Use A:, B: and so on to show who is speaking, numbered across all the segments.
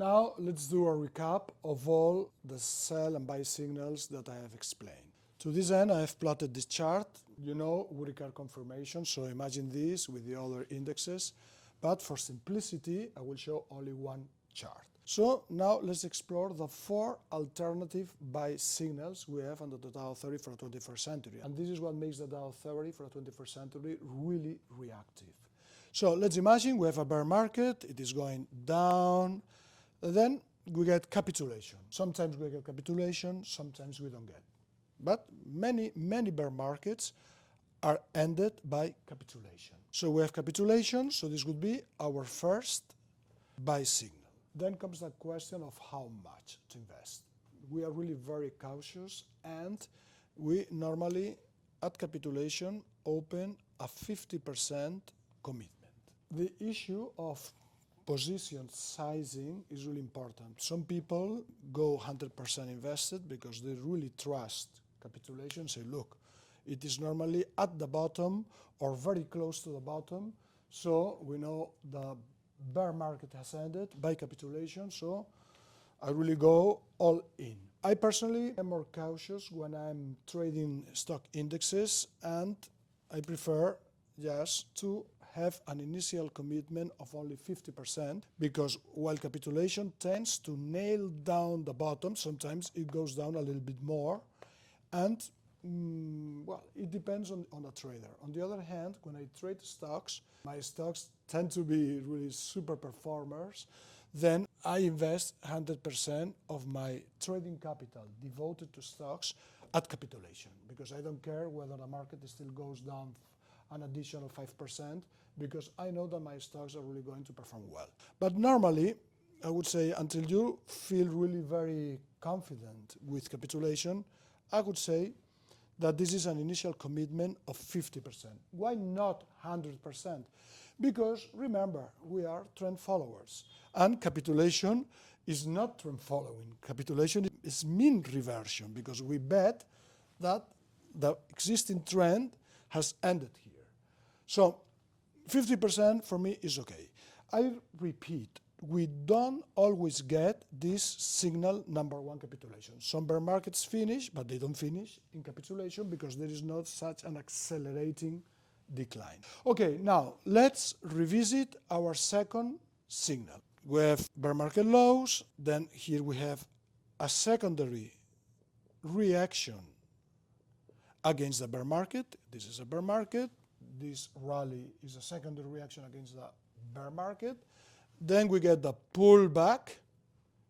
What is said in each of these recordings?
A: Now let's do a recap of all the sell and buy signals that I have explained. To this end, I have plotted this chart. You know Whittaker confirmation, so imagine this with the other indexes. But for simplicity, I will show only one chart. So now let's explore the 4 alternative buy signals we have under the Dow Theory for the 21st century. And this is what makes the Dow Theory for the 21st century really reactive. So let's imagine we have a bear market, it is going down, then we get capitulation. Sometimes we get capitulation, sometimes we don't get. But many bear markets are ended by capitulation. So we have capitulation, so this would be our first buy signal. Then comes the question of how much to invest. We are really very cautious, and we normally, at capitulation, open a 50% commitment. The issue of position sizing is really important. Some people go 100% invested because they really trust capitulation, say, look, it is normally at the bottom or very close to the bottom, so we know the bear market has ended by capitulation, so I really go all in. I personally am more cautious when I'm trading stock indexes, and I prefer just to have an initial commitment of only 50%, because while capitulation tends to nail down the bottom, sometimes it goes down a little bit more, and well, it depends on the trader. On the other hand, when I trade stocks, my stocks tend to be really super performers, then I invest 100% of my trading capital devoted to stocks at capitulation, because I don't care whether the market still goes down an additional 5%, because I know that my stocks are really going to perform well. But normally, I would say until you feel really very confident with capitulation, I would say that this is an initial commitment of 50%. Why not 100%? Because remember, we are trend followers, and capitulation is not trend following. Capitulation is mean reversion, because we bet that the existing trend has ended here. So 50% for me is okay. I repeat, we don't always get this signal number 1 capitulation. Some bear markets finish, but they don't finish in capitulation because there is not such an accelerating decline. Okay, now let's revisit our second signal. We have bear market lows, then here we have a secondary reaction against the bear market. This is a bear market. This rally is a secondary reaction against the bear market. Then we get the pullback.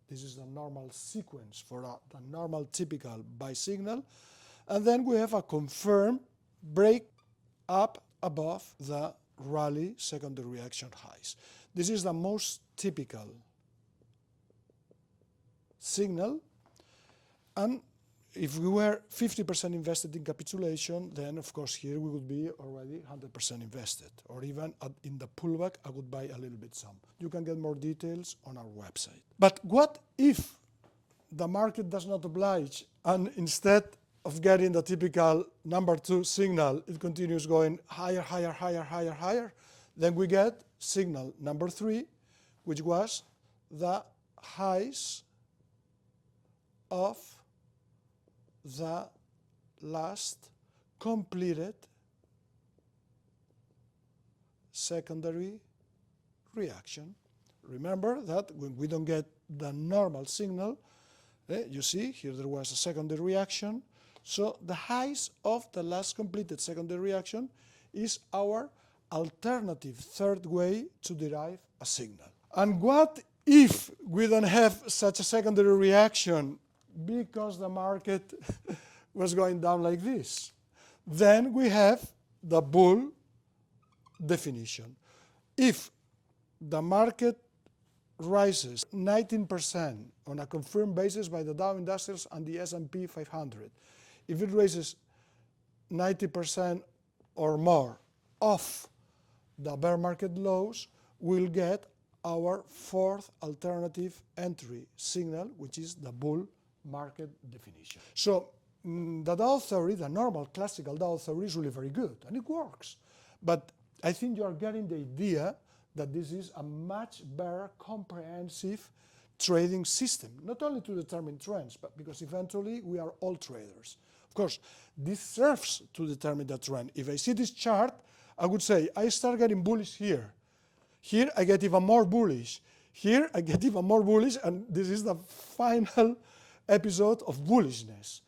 A: This is the normal sequence for the normal typical buy signal. And then we have a confirmed break up above the rally secondary reaction highs. This is the most typical signal. And if we were 50% invested in capitulation, then of course here we would be already 100% invested. Or even in the pullback, I would buy a little bit some. You can get more details on our website. But what if the market does not oblige, and instead of getting the typical number 2 signal, it continues going higher, higher, higher, higher, higher? Then we get signal number 3, which was the highs of the last completed secondary reaction. Remember that when we don't get the normal signal, you see here there was a secondary reaction. So the highs of the last completed secondary reaction is our alternative third way to derive a signal. And what if we don't have such a secondary reaction because the market was going down like this? Then we have the bull definition. If the market rises 19% on a confirmed basis by the Dow Industrials and the S&P 500, if it raises 90% or more of the bear market lows, we'll get our fourth alternative entry signal, which is the bull market definition. So the Dow theory, the normal classical Dow theory, is really very good, and it works. But I think you are getting the idea that this is a much better comprehensive trading system, not only to determine trends, but because eventually we are all traders. Of course, this serves to determine the trend. If I see this chart, I would say I start getting bullish here. Here I get even more bullish. Here I get even more bullish, and this is the final episode of bullishness.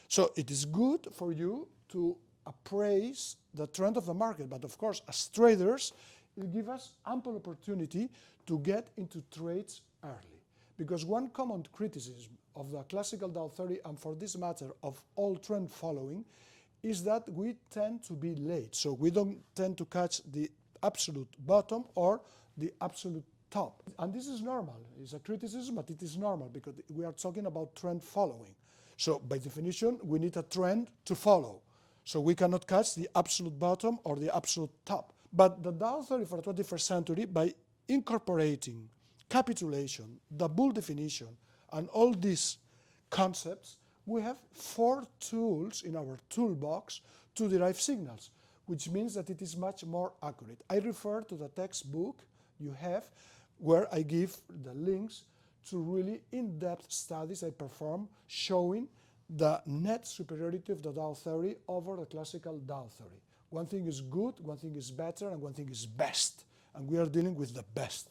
A: So it is good for you to appraise the trend of the market, but of course, as traders, it gives us ample opportunity to get into trades early. Because one common criticism of the classical Dow theory, and for this matter of all trend following, is that we tend to be late. So we don't tend to catch the absolute bottom or the absolute top. And this is normal. It's a criticism, but it is normal because we are talking about trend following. So by definition, we need a trend to follow. So we cannot catch the absolute bottom or the absolute top. But the Dow theory for the 21st century, by incorporating capitulation, the bull definition, and all these concepts, we have 4 tools in our toolbox to derive signals, which means that it is much more accurate. I refer to the textbook you have, where I give the links to really in-depth studies I perform showing the net superiority of the Dow theory over the classical Dow theory. One thing is good, one thing is better, and one thing is best. And we are dealing with the best